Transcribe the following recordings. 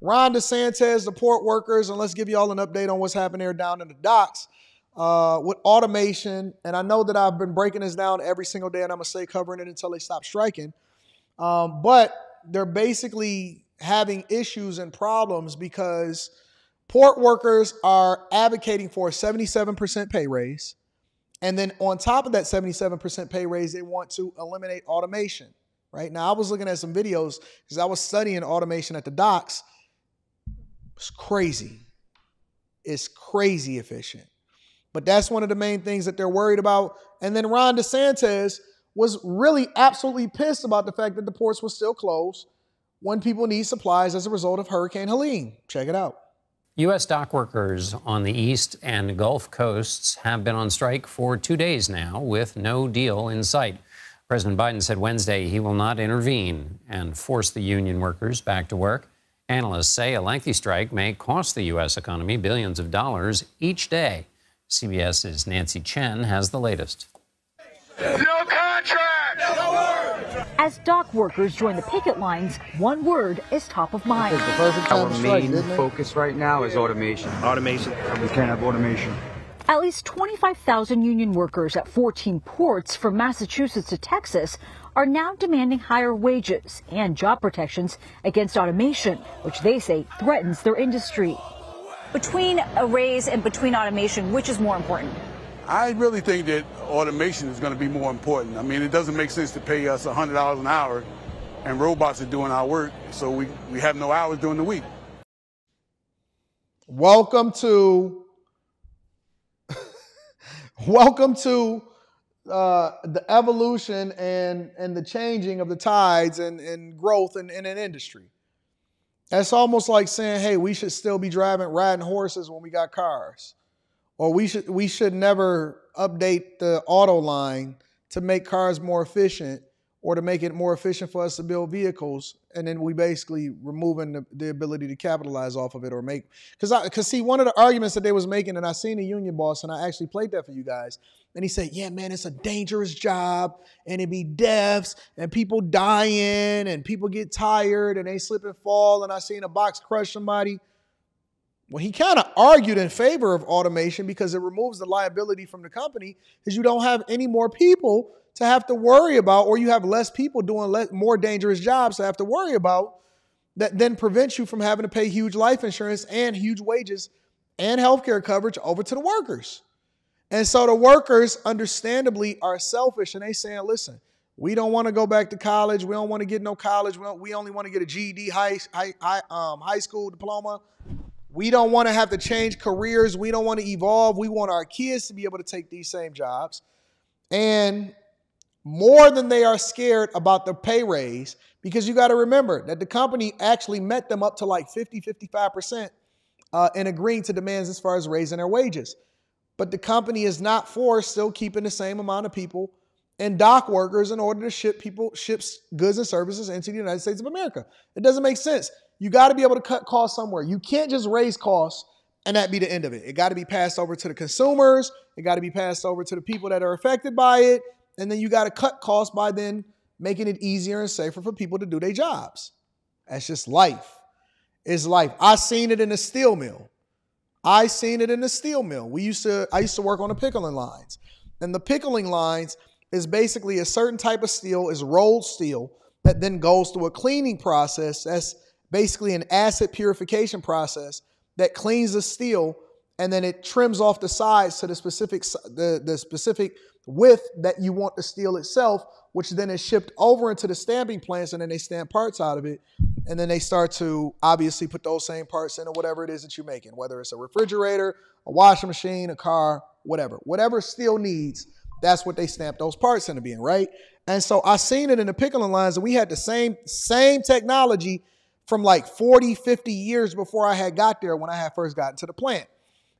Ron DeSantis, the port workers, and let's give you all an update on what's happening there down in the docks with automation. And I know that I've been breaking this down every single day, and I'm going to stay covering it until they stop striking. But they're basically having issues and problems because port workers are advocating for a 77% pay raise. And then on top of that 77% pay raise, they want to eliminate automation. Right now, I was looking at some videos because I was studying automation at the docks. It's crazy. It's crazy efficient. But that's one of the main things that they're worried about. And then Ron DeSantis was really absolutely pissed about the fact that the ports were still closed when people need supplies as a result of Hurricane Helene. Check it out. U.S. dock workers on the East and Gulf coasts have been on strike for 2 days now with no deal in sight. President Biden said Wednesday he will not intervene and force the union workers back to work. Analysts say a lengthy strike may cost the U.S. economy billions of dollars each day. CBS's Nancy Chen has the latest. No contract! No word! As dock workers join the picket lines, one word is top of mind. Our main focus right now is automation. Automation. We can't have automation. At least 25,000 union workers at 14 ports from Massachusetts to Texas are now demanding higher wages and job protections against automation, which they say threatens their industry. Between a raise and between automation, which is more important? I really think that automation is going to be more important. I mean, it doesn't make sense to pay us $100 an hour and robots are doing our work, so we have no hours during the week. Welcome to the evolution and the changing of the tides and growth in an industry. That's almost like saying, hey, we should still be riding horses when we got cars. Or we should never update the auto line to make cars more efficient or to make it more efficient for us to build vehicles. And then we basically removing the ability to capitalize off of it or make, because see, one of the arguments that they was making, and I seen the union boss, and I actually played that for you guys. And he said, yeah, man, it's a dangerous job and it'd be deaths and people dying and people get tired and they slip and fall. And I seen a box crush somebody. Well, he kind of argued in favor of automation because it removes the liability from the company because you don't have any more people to have to worry about, or you have less people doing more dangerous jobs to have to worry about, that then prevents you from having to pay huge life insurance and huge wages and healthcare coverage over to the workers. And so the workers understandably are selfish and they saying, listen, we don't want to go back to college. We don't want to get no college. We only want to get a GED, high school diploma. We don't want to have to change careers. We don't want to evolve. We want our kids to be able to take these same jobs. And more than they are scared about the pay raise, because you got to remember that the company actually met them up to like 55% in agreeing to demands as far as raising their wages. But the company is not for still keeping the same amount of people and dock workers in order to ship goods and services into the United States of America. It doesn't make sense. You got to be able to cut costs somewhere. You can't just raise costs and that be the end of it. It got to be passed over to the consumers. It got to be passed over to the people that are affected by it. And then you got to cut costs by then making it easier and safer for people to do their jobs. That's just life. It's life. I seen it in the steel mill. I used to work on the pickling lines. And the pickling lines is basically a certain type of steel, is rolled steel, that then goes through a cleaning process. That's basically an acid purification process that cleans the steel, and then it trims off the sides to the specific width that you want the steel itself, which then is shipped over into the stamping plants, and then they stamp parts out of it. And then they start to obviously put those same parts into whatever it is that you're making, whether it's a refrigerator, a washing machine, a car, whatever. Whatever steel needs, that's what they stamp those parts into being, right? And so I seen it in the pickling lines, and we had the same technology from like 40, 50 years before I had got there when I had first gotten to the plant.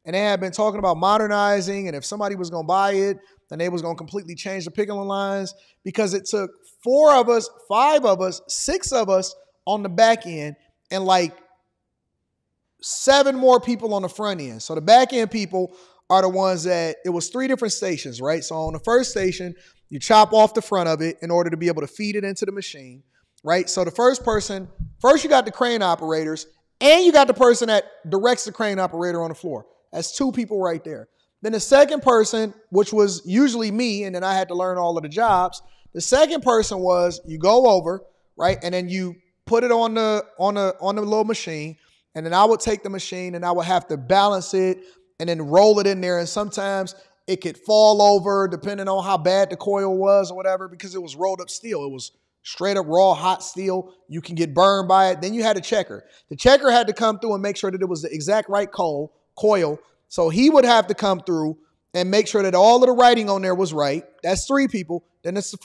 And they had been talking about modernizing, and if somebody was going to buy it, then they was going to completely change the pickling lines, because it took 4 of us, 5 of us, 6 of us on the back end and like 7 more people on the front end. So the back end people are the ones that, it was 3 different stations, right? So on the first station, you chop off the front of it in order to be able to feed it into the machine, right? So the first you got the crane operators And you got the person that directs the crane operator on the floor. That's 2 people right there. Then the second person, which was usually me, and then I had to learn all of the jobs. The second person was you go over, right, and then you put it on the little machine, and then I would take the machine and I would have to balance it and then roll it in there. And sometimes it could fall over depending on how bad the coil was or whatever, because it was rolled up steel. It was straight up raw hot steel. You can get burned by it. Then you had a checker. The checker had to come through and make sure that it was the exact right coil. So he would have to come through and make sure that all of the writing on there was right. That's 3 people. Then it's the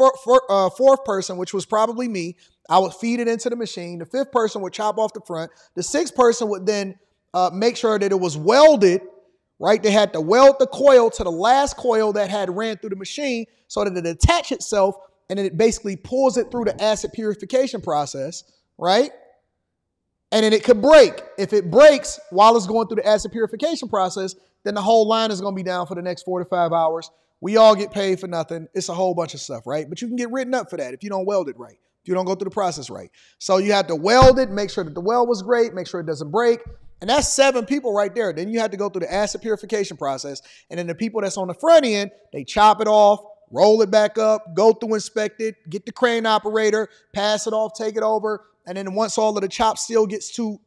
fourth person, which was probably me. I would feed it into the machine. The 5th person would chop off the front. The 6th person would then make sure that it was welded, right? They had to weld the coil to the last coil that had ran through the machine so that it attach itself, and then it basically pulls it through the acid purification process, right? And then it could break. If it breaks while it's going through the acid purification process, then the whole line is going to be down for the next 4 to 5 hours. We all get paid for nothing. It's a whole bunch of stuff, right? But you can get written up for that if you don't weld it right, if you don't go through the process right. So you have to weld it, make sure that the weld was great, make sure it doesn't break. And that's 7 people right there. Then you have to go through the acid purification process. And then the people that's on the front end, they chop it off, roll it back up, go through, inspect it, get the crane operator, pass it off, take it over. And then once all of the chopped steel gets too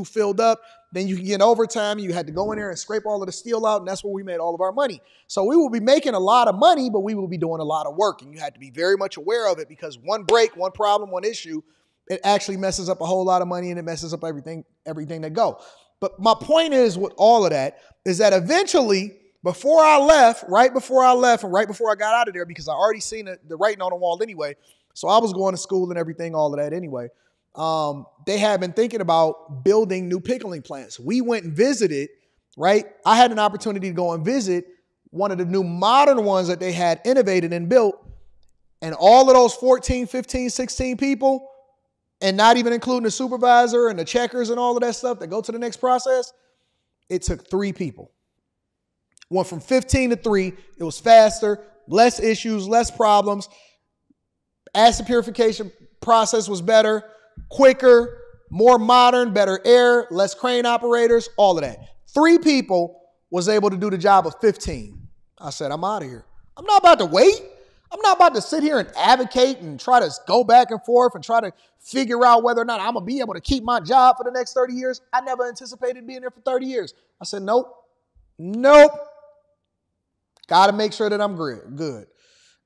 filled up, then you can get overtime. You had to go in there and scrape all of the steel out, and that's where we made all of our money. So we will be making a lot of money, but we will be doing a lot of work. And you had to be very much aware of it, because one break, one problem, one issue, it actually messes up a whole lot of money, and it messes up everything that go. But my point is with all of that is that eventually, before I left, right before I left and right before I got out of there, because I already seen the writing on the wall anyway, so I was going to school and everything, all of that anyway, they had been thinking about building new pickling plants. We went and visited, right? I had an opportunity to go and visit one of the new modern ones that they had innovated and built, and all of those 14, 15, 16 people, and not even including the supervisor and the checkers and all of that stuff that go to the next process, it took 3 people. Went from 15 to 3. It was faster, less issues, less problems. Acid purification process was better, quicker, more modern, better air, less crane operators, all of that. 3 people was able to do the job of 15. I said, I'm out of here. I'm not about to wait. I'm not about to sit here and advocate and try to go back and forth and try to figure out whether or not I'm going to be able to keep my job for the next 30 years. I never anticipated being there for 30 years. I said, nope. Got to make sure that I'm good.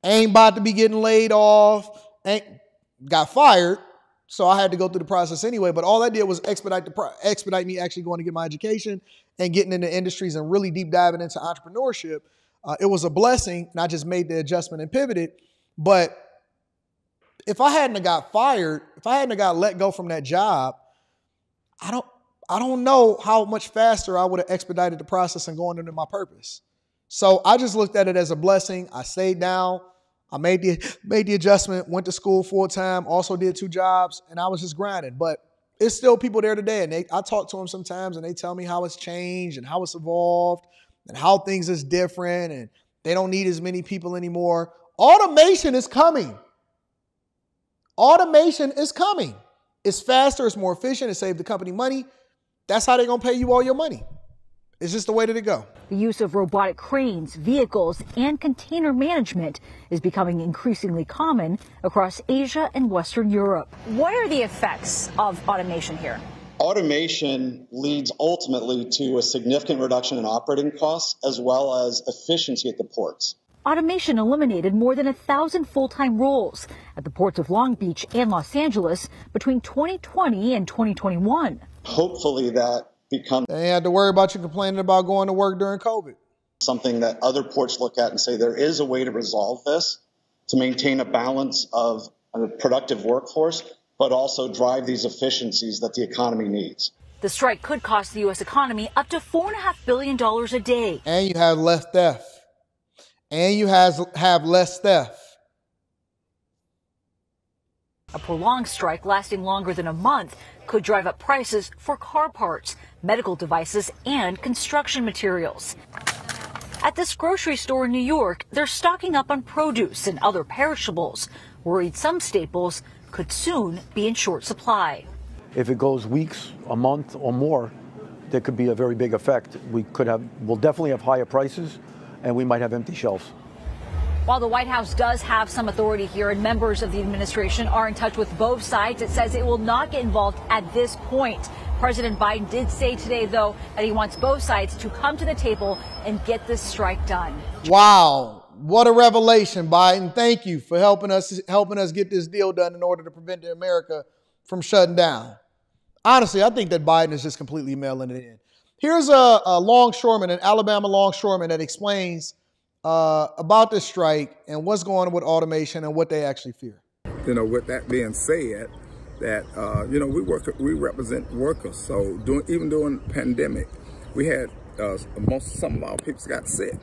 Ain't about to be getting laid off. Got fired. So I had to go through the process anyway. But all I did was expedite me actually going to get my education and getting into industries and really deep diving into entrepreneurship. It was a blessing, and I just made the adjustment and pivoted. But if I hadn't have got fired, if I hadn't have got let go from that job, I don't know how much faster I would have expedited the process and going into my purpose. So I just looked at it as a blessing. I stayed down. I made the adjustment, went to school full time, also did 2 jobs, and I was just grinding. But it's still people there today, and I talk to them sometimes, and they tell me how it's changed and how it's evolved and how things is different, and they don't need as many people anymore. Automation is coming. Automation is coming. It's faster, it's more efficient, it saves the company money. That's how they're going to pay you all your money. It's just the way that it go. The use of robotic cranes, vehicles, and container management is becoming increasingly common across Asia and Western Europe. What are the effects of automation here? Automation leads ultimately to a significant reduction in operating costs as well as efficiency at the ports. Automation eliminated more than 1,000 full-time roles at the ports of Long Beach and Los Angeles between 2020 and 2021. Hopefully that becomes... They ain't had to worry about you complaining about going to work during COVID. Something that other ports look at and say there is a way to resolve this, to maintain a balance of a productive workforce, but also drive these efficiencies that the economy needs. The strike could cost the U.S. economy up to $4.5 billion a day. And you have less theft. And you have less theft. A prolonged strike lasting longer than a month could drive up prices for car parts, medical devices, and construction materials. At this grocery store in New York, they're stocking up on produce and other perishables, worried some staples could soon be in short supply. If it goes weeks, a month, or more, there could be a very big effect. We'll definitely have higher prices, and we might have empty shelves. While the White House does have some authority here and members of the administration are in touch with both sides, it says it will not get involved at this point. President Biden did say today, though, that he wants both sides to come to the table and get this strike done. Wow. What a revelation, Biden. Thank you for helping us get this deal done in order to prevent America from shutting down. Honestly, I think that Biden is just completely mailing it in. Here's a longshoreman, an Alabama longshoreman, that explains about this strike and what's going on with automation and what they actually fear. You know, with that being said, that you know, we represent workers. So even during the pandemic, we had some of our people got sick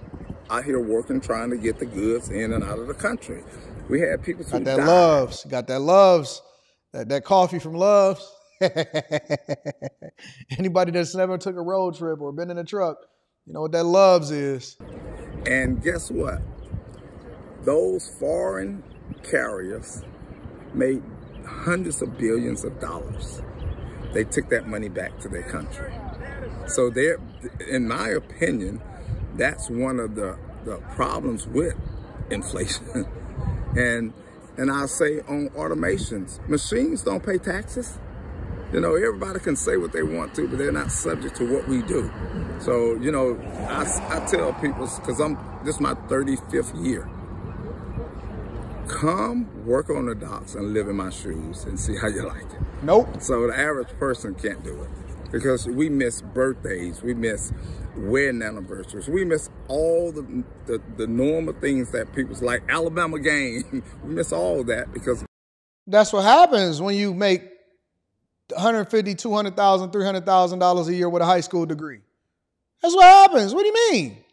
out here working, trying to get the goods in and out of the country. We had people who died. Got that Loves, that coffee from Loves. Anybody that's never took a road trip or been in a truck, you know what that Loves is. And guess what? Those foreign carriers made hundreds of billions of dollars. They took that money back to their country. So in my opinion, that's one of the problems with inflation. and I say on automations, machines don't pay taxes. You know, everybody can say what they want to, but they're not subject to what we do. So, you know, I tell people, because this is my 35th year, come work on the docks and live in my shoes and see how you like it. Nope. So the average person can't do it because we miss birthdays, we miss wedding anniversaries, we miss all the normal things that people's like Alabama game. We miss all of that because that's what happens when you make $150,000, $200,000, $300,000 a year with a high school degree. That's what happens. What do you mean?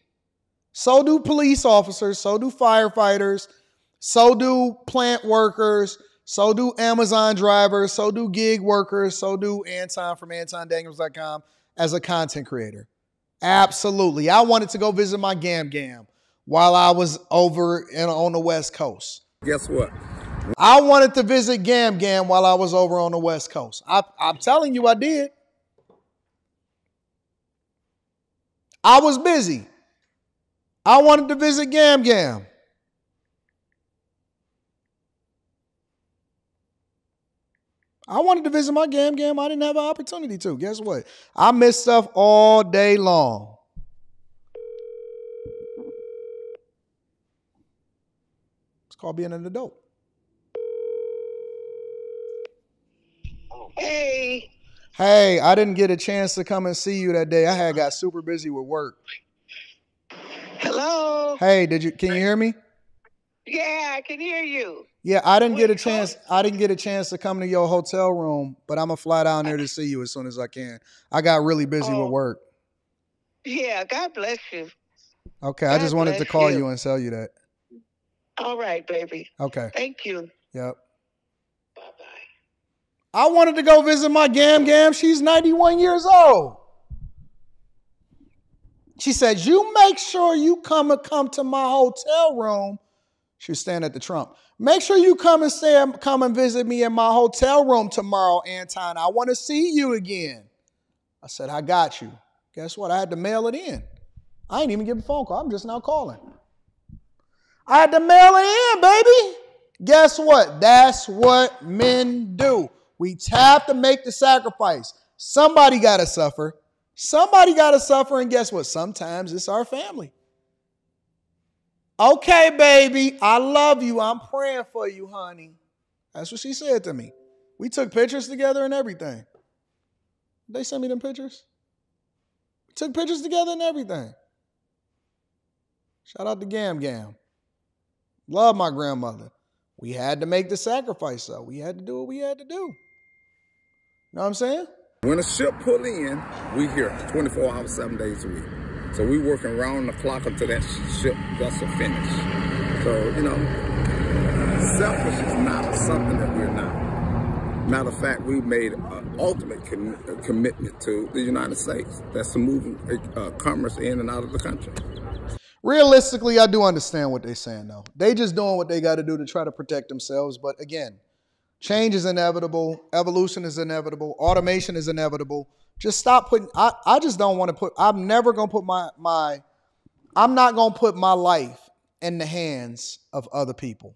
So do police officers, so do firefighters, so do plant workers, so do Amazon drivers, so do gig workers, so do Anton from AntonDaniels.com as a content creator. Absolutely. I wanted to go visit my Gam while I was over on the West Coast. Guess what? I wanted to visit Gam while I was over on the West Coast. I'm telling you, I did. I was busy. I wanted to visit Gam. I wanted to visit my Gam. I didn't have an opportunity to. Guess what? I missed stuff all day long. It's called being an adult. Hey. Hey, I didn't get a chance to come and see you that day. I had got super busy with work. Hello. Hey, can you hear me? Yeah, I can hear you. Yeah, I didn't get a chance. I didn't get a chance to come to your hotel room, but I'm gonna fly down there to see you as soon as I can. I got really busy with work. Yeah, God bless you. Okay, I just wanted to call you and tell you that. All right, baby. Okay. Thank you. Yep. I wanted to go visit my Gam. She's 91 years old. She said, you make sure you come to my hotel room. She was staying at the Trump. Make sure you come and visit me in my hotel room tomorrow, Anton. I want to see you again. I said, I got you. Guess what? I had to mail it in. I ain't even give a phone call. I'm just now calling. I had to mail it in, baby. Guess what? That's what men do. We have to make the sacrifice. Somebody got to suffer. Somebody got to suffer. And guess what? Sometimes it's our family. Okay, baby. I love you. I'm praying for you, honey. That's what she said to me. We took pictures together and everything. They sent me them pictures. We took pictures together and everything. Shout out to Gam. Love my grandmother. We had to make the sacrifice, though. We had to do what we had to do. You know what I'm saying? When a ship pull in, we here 24 hours, 7 days a week. So we working around the clock until that ship vessel finish. So, you know, selfish is not something that we're not. Matter of fact, we made an ultimate commitment to the United States. That's to move commerce in and out of the country. Realistically, I do understand what they're saying, though. They just doing what they got to do to try to protect themselves. But again, Change is inevitable. Evolution is inevitable. Automation is inevitable. Just stop putting, I just don't want to put, I'm never going to put I'm not going to put my life in the hands of other people.